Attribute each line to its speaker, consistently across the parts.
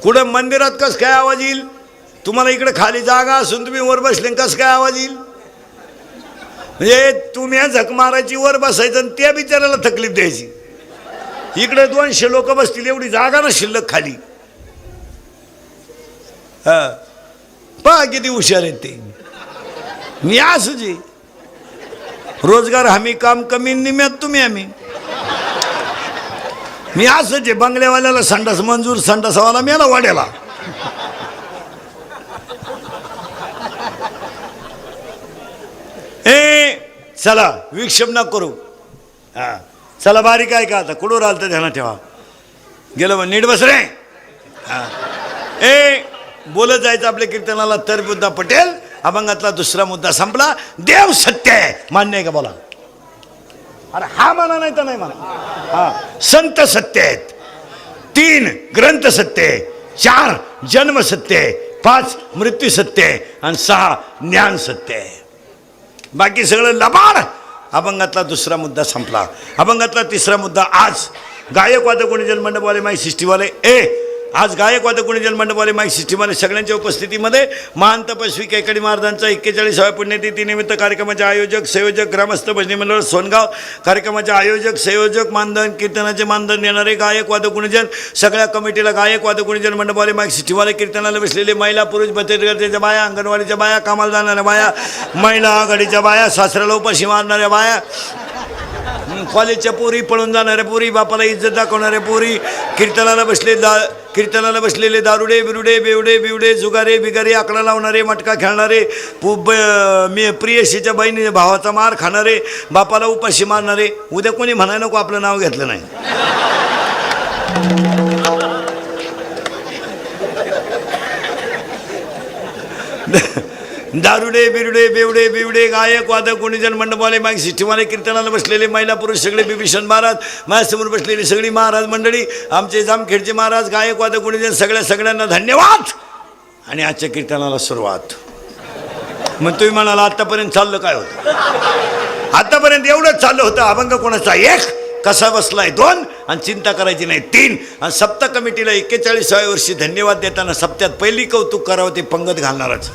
Speaker 1: कुठं मंदिरात कस काय आवाज येईल? तुम्हाला इकडे खाली जागा असून तुम्ही वर बसले कस काय आवाज येईल? म्हणजे तुम्ही झक मारायची वर बसायचं आणि त्या बिचाराला तकलीफ द्यायची. इकडे 200 लोक बसतील एवढी जागा ना शिल्लक खाली. हा पहा किती हुशार आहेत ते. मी असुजी रोजगार हमी काम कमी निम्यात तुम्ही आम्ही. मी असंच आहे बंगल्यावाल्याला संडास मंजूर संडासवाला मेला वाड्याला. चला विक्षेप न करू. हा चला बारीक आहे का आता कुठं राहिलं तर ध्यानात ठेवा. गेलं मग नीट बस रे. हा बोलत जायचं आपल्या कीर्तनाला. तर मुद्दा पटेल अभंगातला दुसरा मुद्दा संपला. देव सत्य आहे मान्य आहे का बोला? अरे हा म्हणा नाही तर नाही म्हणा. हा संत सत्य आहेत. 3 ग्रंथ सत्य आहे. 4 जन्म सत्य आहे. 5 मृत्यू सत्य आहे आणि 6 ज्ञान सत्य आहे. बाकी सगळं लबाड. अभंगातला दुसरा मुद्दा संपला. अभंगातला तिसरा मुद्दा आज गायक वादक गुणीजन मंडपवाले माईक सिस्टीमवाले आज गायक वादक गुणीजन मंडपवाले माईक सिस्टीमवाले सगळ्यांच्या उपस्थितीमध्ये महान तपस्वी कैकडी महाराजांचा 41व्या पुण्यतिथी निमित्त कार्यक्रमाचे आयोजक संयोजक ग्रामस्थ भजनी मंडळ सोनगाव कार्यक्रमाचे आयोजक संयोजक मानधन कीर्तनाचे मानधन देणारे गायक वादक गुणीजन सगळ्या कमिटीला गायक वादक गुणीजन मंडपवाले माईक सिस्टीमवाले कीर्तनाला बसलेले महिला पुरुष बचतगटाच्या बाया अंगणवाडीच्या बाया कामाला जाणाऱ्या बाया महिला आघाडीच्या बाया सासऱ्याला उपाशी मारणाऱ्या बाया कॉलेजच्या पोरी पळून जाणाऱ्या पोरी बापाला इज्जत दाखवणाऱ्या पोरी कीर्तनाला बसलेले दारुडे बिरुडे बेवडे बिवडे जुगारे बिगारे आकडा लावणारे मटका खेळणारे मी प्रियशीच्या बहिणी भावाचा मार खाणारे बापाला उपाशी मारणारे. उद्या कोणी म्हणाय नको आपलं नाव घेतलं नाही. दारुडे बिरुडे बेवडे बिवडे गायक वादक गुणीजन मंडपवाले माईक सिस्टीमवाले कीर्तनाला बसलेले महिला पुरुष सगळे बिभीषण महाराज माझ्यासमोर बसलेली सगळी महाराज मंडळी आमचे जामखेडचे महाराज गायक वादक गुणीजन सगळ्यांना धन्यवाद. आणि आजच्या कीर्तनाला सुरुवात. मग तुम्ही म्हणाला आतापर्यंत चाललं काय होतं? आतापर्यंत एवढंच चाललं होतं. अभंग कोणाचा 1 कसा बसलाय 2 आणि चिंता करायची नाही 3. आणि सप्ता कमिटीला 41व्या वर्षी धन्यवाद देताना सप्त्यात पहिली कौतुक करावं ते पंगत घालणारच.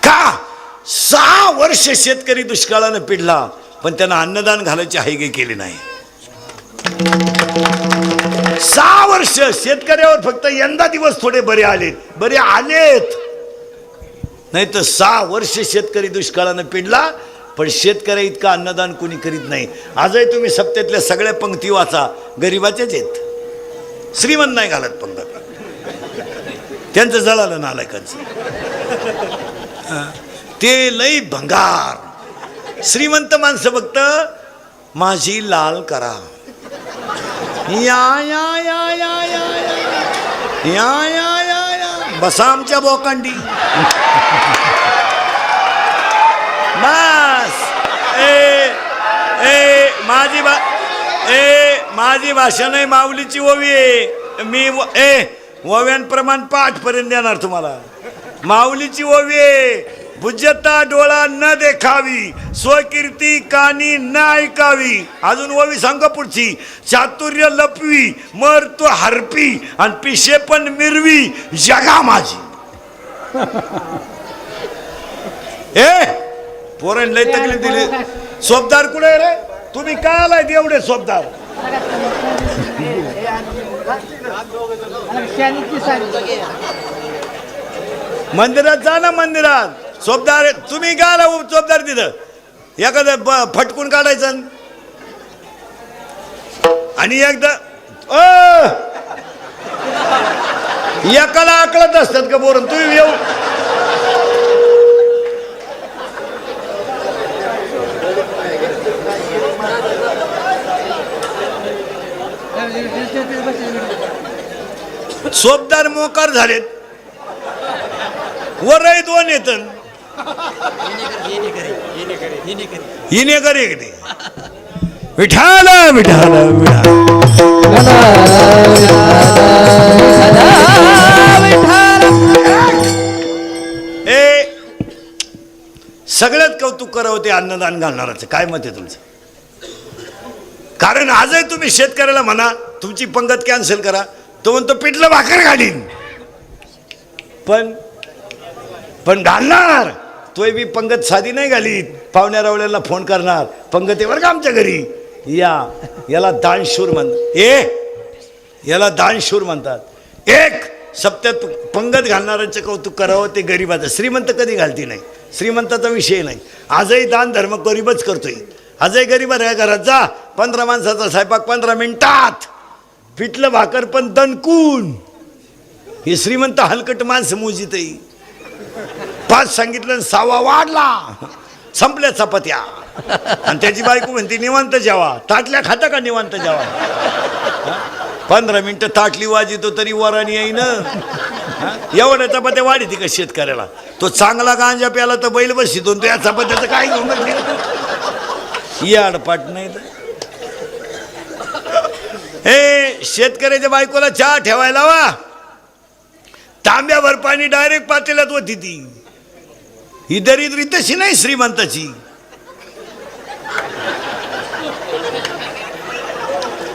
Speaker 1: का 6 वर्ष शेतकरी दुष्काळानं पिडला पण त्यांना अन्नदान घालायची हायगी केली नाही. 6 वर्ष शेतकऱ्यावर फक्त यंदा दिवस थोडे बरे आलेत नाही तर 6 वर्ष शेतकरी दुष्काळानं पिडला पण शेतकऱ्या इतका अन्नदान कोणी करीत नाही. आजही तुम्ही सप्त्यातल्या सगळ्या पंक्ती वाचा गरिबाचेच आहेत. श्रीमंत नाही घालत पंगत. त्यांचं जळालं नालायकांचं. ते लई भंगार. श्रीमंत माणसं फक्त माझी लाल करा या या या या या या या या या बसा आमच्या बोकांडी बस. माझी भाषा नाही माऊलीची ओवी आहे. मी ओव्यांप्रमाण पाठपर्यंत देणार तुम्हाला. माऊलीची ओवी आहे. भुजता डोळा न देखावी स्वकीर्ती कानी न ऐकावी. अजून ओवी सांगा पुढची. चातुर्य लपवी मर तो हरपी आणि पिशे पण मिरवी जगा माझी. पोरण लय तकलीफ दिली. सोबदार कुठे रे? तुम्ही काय आलाय एवढे सोबदार? मंदिरात जा ना. मंदिरात सोबदार तुम्ही काय आला सोबदार? तिथं एखादं फटकून काढायचं आणि एकदा एकाला आकलत असतात का बोरण? तुम्ही येऊ सोबदार मोकार झालेत. वरही 2 येत हिनेकर एक दे. विठाल विठाल सगळ्यात कौतुक करावं ते अन्नदान घालणाराचं. काय मत आहे तुमचं? कारण आजही तुम्ही शेतकऱ्याला म्हणा तुमची पंगत कॅन्सल करा तो म्हणतो पिठलं भाकर घालीन, पण घालणार तोय बी पंगत साधी नाही घालीत. पाहुण्या रावळ्याला फोन करणार, पंगत आहे बरं का आमच्या घरी याला दानशूर म्हणतात. याला दानशूर म्हणतात. एक सप्त्यात पंगत घालणाऱ्यांचं कौतुक करावं ते गरीबाचं. श्रीमंत कधी घालती नाही, श्रीमंताचा विषय नाही. आजही दान धर्म गरीबच करतोय. आजही गरीबाच्या घरात जा, 15 माणसाचा स्वयंपाक 15 मिनिटात, पिठलं भाकर पण दणकून. हे श्रीमंत हलकट माणसं मोजित. 5 सांगितलं 6वा वाढला, संपल्या चपात्या. आणि त्याची बायको म्हणते निवांत जेवा. ताटल्या खाता का निवांत जेवा? 15 मिनिटं ताटली वाजितो तरी वरानी येईन. एवढ्या चपात्या वाढी का शेतकऱ्याला? तो चांगला गांजा प्याला तर बैल बसितो, तो या चपात्याचं काय घेऊन याडपाट नाही. हे शेतकऱ्याच्या बायकोला चहा ठेवायला वा, तांब्याभर पाणी डायरेक्ट पातेल्यात होती ती. ही दरिद्री तशी नाही श्रीमंताची.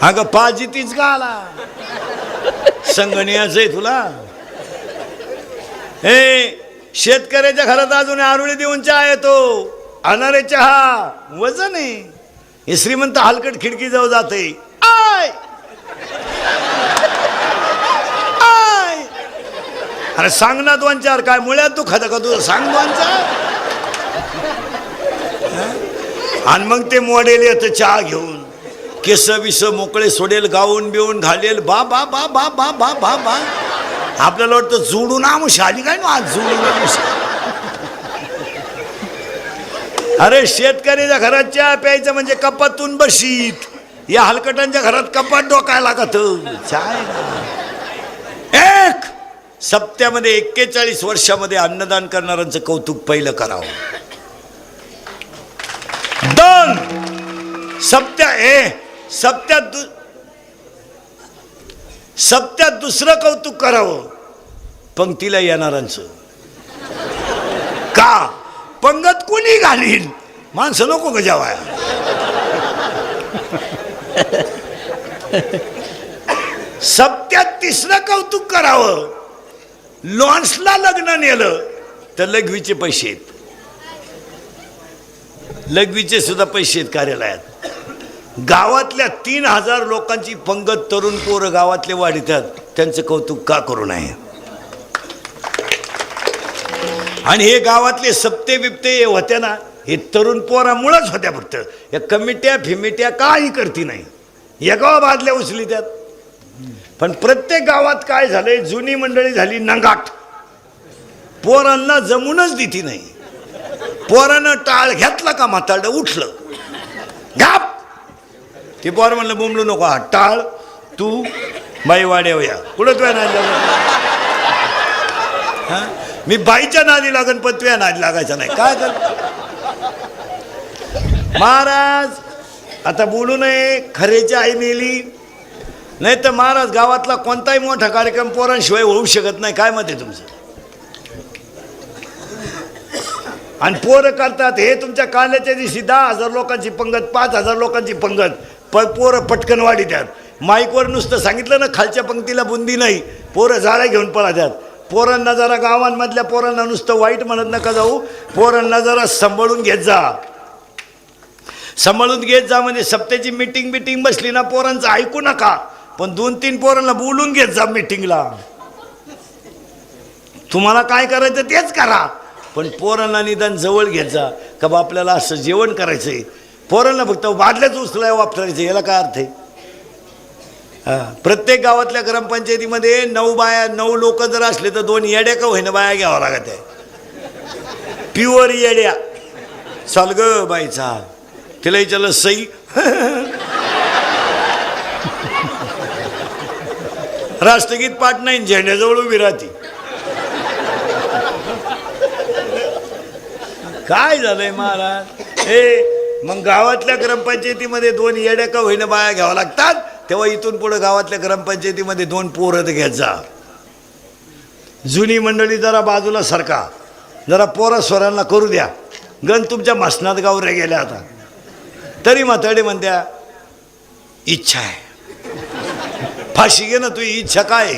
Speaker 1: अगं पाजी तीच का आला संगणियाच आहे तुला. हे शेतकऱ्याच्या घरात अजून आरुळे देऊन चहा येतो, अनारे चहा वजन आहे. हे श्रीमंत हलकट खिडकी जाऊ जाते. आय आय अरे सांग ना 2-4 काय मुळ्यात तू खाता का? तू सांग 2-4. आणि मग ते मॉडेल येतं चहा घेऊन, केस बिस मोकळे सोडेल, गाऊन बिवून घालेल. बा बा बा बा बा बा बा बा. आपल्याला वाटतं जोडून आमुष आली काय ना आज जोडून आमुष. अरे शेतकऱ्याच्या घरात चहा प्यायचं म्हणजे कपातून बशीत. या हलकटांच्या घरात कपात डोकायला लागत. एक सप्त्यामध्ये 41 वर्षामध्ये अन्नदान करणाऱ्यांचं कौतुक पहिलं करावं. 2 सप्त्यात दुसरं कौतुक करावं पंक्तीला येणाऱ्यांचं. का? पंगत कोणी घालीन, माणसं नको का जेवाया? सप्त्यात तिसरं कौतुक करावं. लॉन्सला लग्न नेलं तर लघवीचे पैसे आहेत. लघवीचे सुद्धा पैसे आहेत कार्यालयात. गावातल्या 3000 लोकांची पंगत तरुण पोरं गावातले वाढीतात, त्यांचं कौतुक का करू नये? आणि हे गावातले सप्ते बिप्ते होत्या ना, हे तरुण पोरामुळंच होत्या. फक्त या कमिट्या फिमिट्या काही करती नाही, एका बादल्या उचली त्यात. पण प्रत्येक गावात काय झालंय, जुनी मंडळी झाली नंगाट. पोरांना जमूनच देती नाही. पोरानं टाळ घेतला का म्हातारडं उठलं गाप. ते पोर म्हणलं बोंबलू नको, हा टाळ तू बाई वाड्यावया कुठं तुया नादी हा, मी बाईच्या नादी लागन पण तुया नादी लागायचा नाही. काय कर महाराज, आता बोलू नये, खरेची आई मेली नाही तर महाराज गावातला कोणताही मोठा कार्यक्रम पोरांशिवाय होऊ शकत नाही. काय मत आहे तुमचं? आणि पोरं करतात हे तुमच्या काल्याच्या दिवशी 10,000 लोकांची पंगत, 5,000 लोकांची पंगत, पोरं पटकन वाढीतात. माईकवर नुसतं सांगितलं ना खालच्या पंक्तीला बुंदी नाही, पोरं झाडा घेऊन पळतात. पोरांना जरा गावांमधल्या पोरांना नुसतं वाईट म्हणत नका जाऊ, पोरांना जरा सांभाळून घेत जा. सांभाळून घेत जा म्हणजे सप्त्याची मीटिंग बसली ना, पोरांचं ऐकू नका, पण 2-3 पोरांना बोलून घेत जा मीटिंगला. तुम्हाला काय करायचं तेच करा, पण पोरांना निदान जवळ घेत जा. का बा आपल्याला असं जेवण करायचंय, पोरांना फक्त बादल्याच उचलाय वापरायचं, याला काय अर्थ आहे? प्रत्येक गावातल्या ग्रामपंचायतीमध्ये 9 लोक जर असले तर 2 येड्या का होईना बाया घ्यावं लागत आहे. प्युअर येड्या. चाल ग बाई चाल, तिला विचारलं सई राष्ट्रगीत पाठ नाही, झेंड्याजवळ उभी राहती. काय झालंय महाराज? हे मग गावातल्या ग्रामपंचायतीमध्ये 2 येड्या का होईना बाया घ्यावं लागतात, तेव्हा इथून पुढे गावातल्या ग्रामपंचायतीमध्ये 2 पोरं घेत जा. जुनी मंडळी जरा बाजूला सरका, जरा पोरा स्वरांना करू द्या. गण तुमच्या मसनात गावऱ्या गेल्या आता तरी म्हाताडे म्हणत्या इच्छा आहे फाशी घे ना, तुझी इच्छा काय?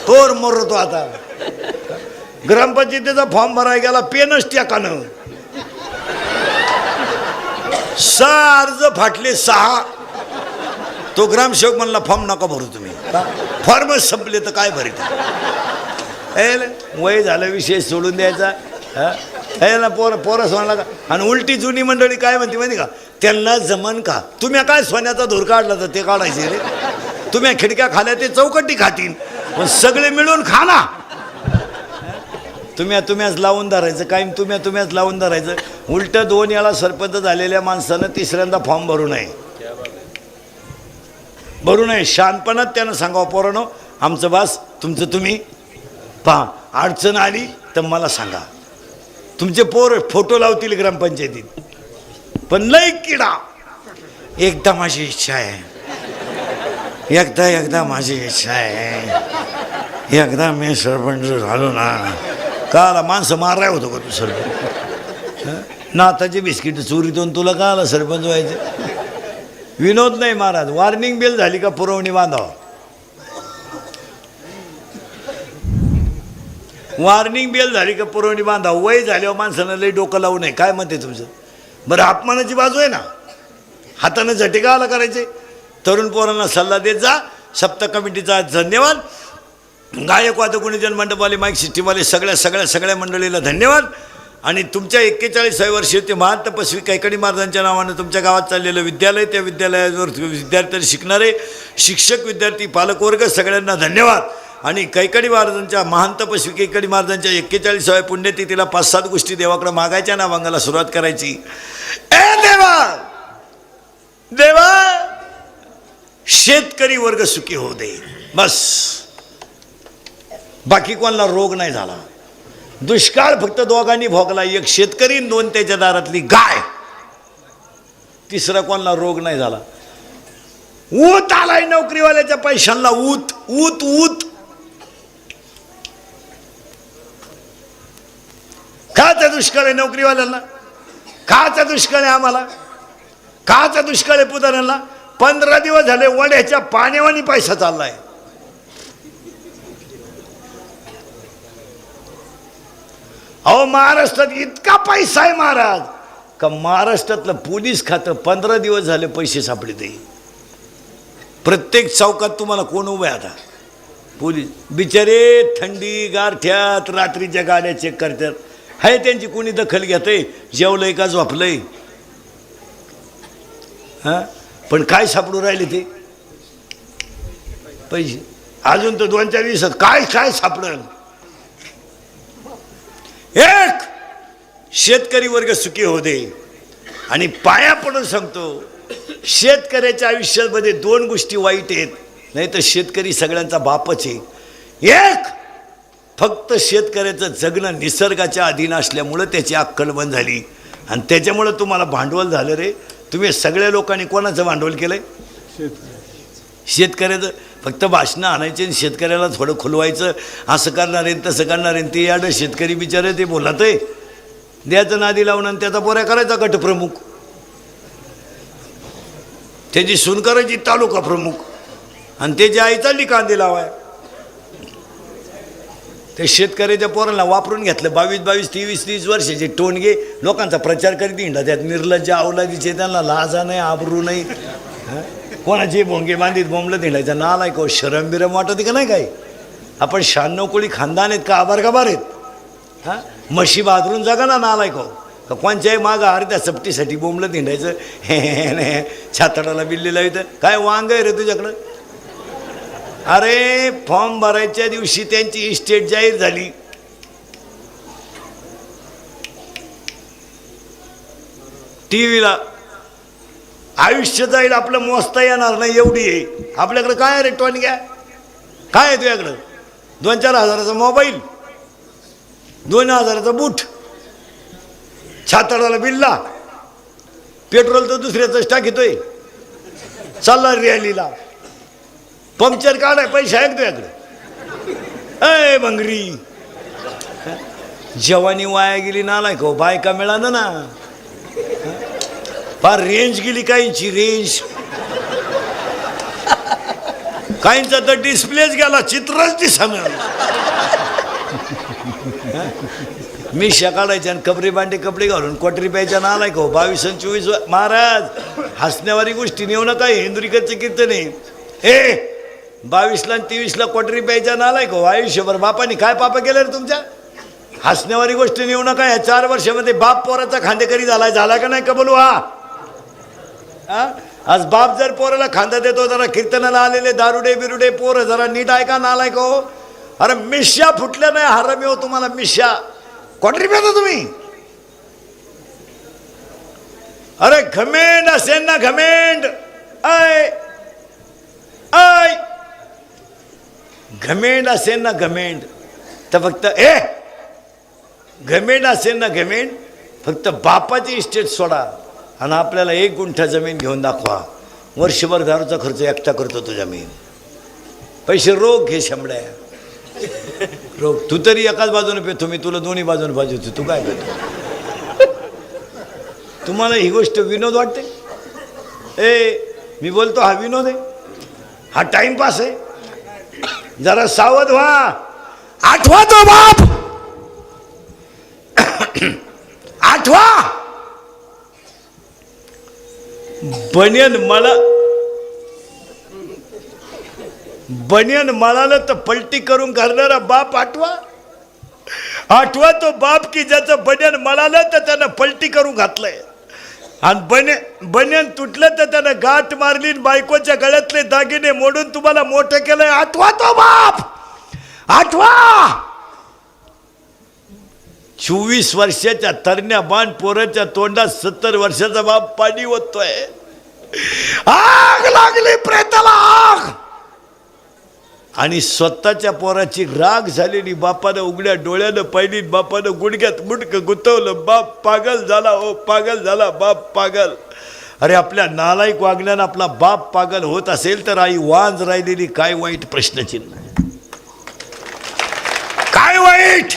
Speaker 1: तोर मरतो आता. ग्रामपंचायतीचा फॉर्म भरायला गेला, पेनच ट्याकानं 6 अर्ज फाटले, 6. तो ग्रामसेवक म्हणला फॉर्म नका भरू तुम्ही, फॉर्मच संपले तर काय भरीत. वय झालं, विषय सोडून द्यायचा. ना पोरं सोडला का. आणि उलटी जुनी मंडळी काय म्हणते माहिती का, त्यांना जमन का, तुम्ही काय सोन्याचा धूर काढला तर ते काढायचे रे, तुम्ही खिडक्या खाल्या ते चौकटी खातील, पण सगळे मिळून खा ना. तुम्हीच लावून धरायचं, काय तुम्हीच लावून धरायचं. उलट 2 वेळा सरपंच झालेल्या माणसानं तिसऱ्यांदा फॉर्म भरू नये. शानपणात त्यानं सांगावं, पोरांनो आमचं बास, तुमचं तुम्ही पहा, अडचण आली तर मला सांगा. तुमचे पोर फोटो लावतील ग्रामपंचायतीत, पण लय किडा. एकदा माझी इच्छा आहे, एकदा माझी इच्छा आहे, एकदा मी सरपंच झालो ना. काला माणसं माराय होतो का तू सरपंच? नाताची बिस्किट चोरी देऊन तुला का आला सरपंच व्हायचं? विनोद नाही महाराज. वॉर्निंग बेल झाली का पुरवणी बांधावा. वॉर्निंग बेल झाली का पुरवणी बांधावं. वय झाल्यावर माणसानं लई डोकं लावू नये. काय म्हणते तुमचं? बरं, अपमानाची बाजू आहे ना, हातानं झटिका आला करायचे. तरुण पोरांना सल्ला देत जा. सप्ताह कमिटीचा धन्यवाद. गायक वादक मंडपवाले, माईक सिस्टीमवाले, सगळ्या मंडळीला धन्यवाद. आणि तुमच्या 41व्या वर्षी ते महान तपस्वी कैकडी महाराजांच्या नावानं तुमच्या गावात चाललेलं विद्यालय, त्या विद्यालयावर विद्यार्थी शिकणारे शिक्षक, विद्यार्थी, पालकवर्ग सगळ्यांना धन्यवाद. आणि कैकडी महाराजांच्या, महान तपस्वी कैकडी महाराजांच्या 41व्या पुण्यतिथीला 5-7 गोष्टी देवाकडे मागायच्या, नावांगाला सुरुवात करायची. ए देवा, शेतकरी वर्ग सुखी होऊ दे, बस. बाकी कोणाला रोग नाही झाला. दुष्काळ फक्त दोघांनी भोगला, एक शेतकरी, 2 त्याच्या दारातली गाय. तिसरा कोणाला रोग नाही झाला. ऊत आलाय नोकरीवाल्याच्या पैशांना, ऊत ऊत ऊत. काचा दुष्काळ आहे नोकरीवाल्यांना, काचा दुष्काळ आहे आम्हाला, काचा दुष्काळ आहे पुतण्यांना. 15 दिवस झाले वड्याच्या पाण्यावानी पैसा चाललाय. अहो, महाराष्ट्रात इतका पैसा आहे महाराज का महाराष्ट्रातलं पोलीस खातं 15 दिवस झाले पैसे सापडे ते. प्रत्येक चौकात तुम्हाला कोण उभे आता? पोलीस. बिचारे थंडी गारठ्यात रात्रीच्या गाड्या चेक करतात. हाय, त्यांची कोणी दखल घेतय? जेवलंय का झोपलंय? हां, पण काय सापडू राहिले ते पैसे? अजून तर 2-4 दिवसात काय सापडल? एक, शेतकरी वर्ग सुखी होऊ दे. आणि पाया पडून सांगतो, शेतकऱ्याच्या आयुष्यामध्ये 2 गोष्टी वाईट आहेत, नाही तर शेतकरी सगळ्यांचा बापच आहे. एक, फक्त शेतकऱ्याचं जगणं निसर्गाच्या अधीन असल्यामुळं त्याची अक्कल बंद झाली, आणि त्याच्यामुळं तुम्हाला भांडवल झालं रे. तुम्ही सगळ्या लोकांनी कोणाचं भांडवल केलंय? शेतकऱ्याचं. फक्त भाषणं आणायचे आणि शेतकऱ्याला थोडं खुलवायचं, असं करणार आहे तसं करणार आहे. ते याडं शेतकरी बिचारे ते बोलत आहे, द्यायचं नादी लावून, आणि त्याचा पोऱ्या करायचा गटप्रमुख, त्याची सून करायची तालुका प्रमुख, आणि त्याची आई चालली कांदे लावाय. ते शेतकऱ्याच्या पोरांना वापरून घेतलं. 22, 23 वर्षाचे टोनगे लोकांचा प्रचार करीत हिंडा. त्यात निर्लज्ज अवलादीचे, त्यांना लाजा नाही, आबरू नाही. कोणाचे भोंगे बांधीत बोंबलं हिंडायचं. नालाय को शरम बिरम वाटत का नाही? काही आपण 96 कोळी खानदान आहेत का आबार आहेत? हां, म्हशी बाजरून जागा ना नालाय को का कोणच्याही मागं अर्ध्या सपटीसाठी बोंबलं हिंडायचं. हे छातडाला बिल्लीला इथं काय वांग आहे रे तुझ्याकडं? अरे, फॉर्म भरायच्या दिवशी त्यांची इस्टेट जाहीर झाली. टीव्हीला आयुष्य जाईल आपलं, मोजता येणार नाही एवढी आहे. आपल्याकडं काय रे टोन घ्या, काय आहे तुझ्याकडं? 2-4 हजाराचा मोबाईल, 2 हजाराचा बूट, छातडाला बिल्ला, पेट्रोल तर दुसऱ्याच टाकीतोय, चालला रॅलीला, पंक्चर काढाय पैसे आहेत तुझ्याकडे? अय भंगरी, जवानी वाया गेली नालाय का? बायका मिळालं ना, फार रेंज गेली काहींची, रेंज. काहींचा तर डिस्प्लेच गेला, चित्रच दिसणार. मिशा काढायच्या आणि कपडे बांडे कपडे घालून क्वाटरी प्यायच्या नालाय का 22 आणि 24. महाराज हसण्यावारी गोष्टी नेऊ नका. हिंदुरीकडचं कीर्तन आहे. 22ला आणि 23ला क्वाटरी प्यायच्या नालाय का आयुष्यभर बापानी काय पाप केलं रे तुमच्या? हसण्यावारी गोष्टी नेऊ नका. या 4 वर्षामध्ये बाप पोराचा खांदेकरी झाला का नाही का बोलू? हा आज बाप जर पोराला खांदा देतो, जरा कीर्तनाला आलेले दारुडे बिरुडे पोर जरा नीट ऐका नालाय का हो. अरे मिश्या फुटल्या नाही हरामी हो तुम्हाला. मिश्या क्वाटरी प्याता तुम्ही? अरे घमेंड असेल ना घमेंड, आय आय घमेंड असेल ना घमेंड तर फक्त घमेंड असेल ना घमेंड फक्त बापाची इस्टेट सोडा आणि आपल्याला 1 गुंठा जमीन घेऊन दाखवा. वर्षभर दारूचा खर्च एकटा करतो तो जमीन. पैसे रोग घे शंभड्या रोग. तू तरी एकाच बाजूने पेतो, मी तुला दोन्ही बाजूने पाहिजे. तू काय पेतो? तुम्हाला ही गोष्ट विनोद वाटते? मी बोलतो हा विनोद आहे, हा टाइमपास आहे. जरा सावध व्हा. आठवा तो बाप, आठवा. बनियन मळालं तर पलटी करून घालणारा बाप आठवा. आठवा तो बाप की ज्याचं बनियन मळालं तर त्यानं पलटी करून घातलंय आणि बनियन तुटलं तर त्यानं गाठ मारली, बायकोच्या गळ्यातले दागिने मोडून तुम्हाला मोठं केलंय. आठवा तो बाप, आठवा. 24 वर्षाच्या तरण्या बाण पोराच्या तोंडात 70 वर्षाचा बाप पाणी ओततोय. आग लागली प्रेताला, आग. आणि स्वतःच्या पोराची राग झालेली बापानं उघड्या डोळ्यानं पाहिली. बापानं गुडघ्यात मुडकं गुतवलं. बाप पागल झाला, हो पागल झाला, बाप पागल. अरे आपल्या नालायक वागण्यानं आपला बाप पागल होत असेल तर आई वांज राहिलेली काय वाईट? प्रश्नचिन्ह. काय वाईट?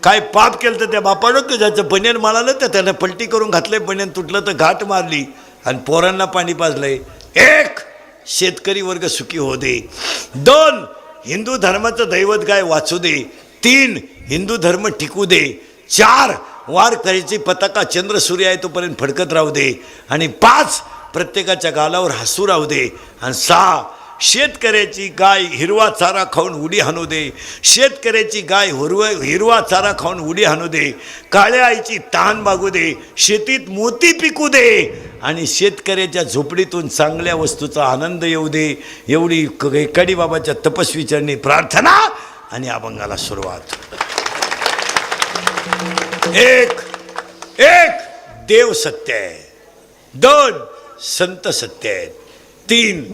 Speaker 1: काय पाप केलं तर त्या बापानं? तर ज्याचं बनियन माळालं तर त्यानं पलटी करून घातलंय. बनियन तुटलं तर घाट मारली आणि पोरांना पाणी पाजलंय. 1 शेतकरी वर्ग सुखी हो दे. 2 हिंदू धर्माचं दैवत गाय वाचू दे. 3 हिंदू धर्म टिकू दे. 4 वारकरीची पताका चंद्र सूर्य आहे तोपर्यंत फडकत राहू दे. आणि 5 प्रत्येकाच्या गालावर हसू राहू दे. आणि 6 शेतकऱ्याची गाय हिरवा चारा खाऊन उडी हाणू दे. शेतकऱ्याची गाय हिरवा चारा खाऊन उडी हाणू दे. काळ्या आईची तहान मागू दे. शेतीत मोती पिकू दे. आणि शेतकऱ्याच्या झोपडीतून चांगल्या वस्तूचा आनंद येऊ दे. एवढी कडी बाबाच्या तपस्वी चरणी प्रार्थना आणि अभंगाला सुरुवात. 1 देव सत्य आहे. 2 संत सत्य आहेत. 3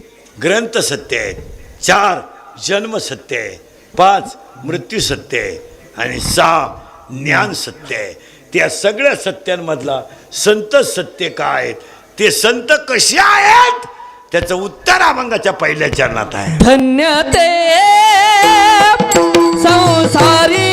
Speaker 1: ग्रंथ सत्य आहेत. 4 जन्म सत्य आहे. 5 मृत्यू सत्य आहे. आणि 6 ज्ञान सत्य आहे. त्या सगळ्या सत्यांमधला संत सत्य काय आहेत, ते संत कसे आहेत, त्याचं उत्तर अभंगाच्या पहिल्या चरणात आहे.
Speaker 2: धन्य ते संसारी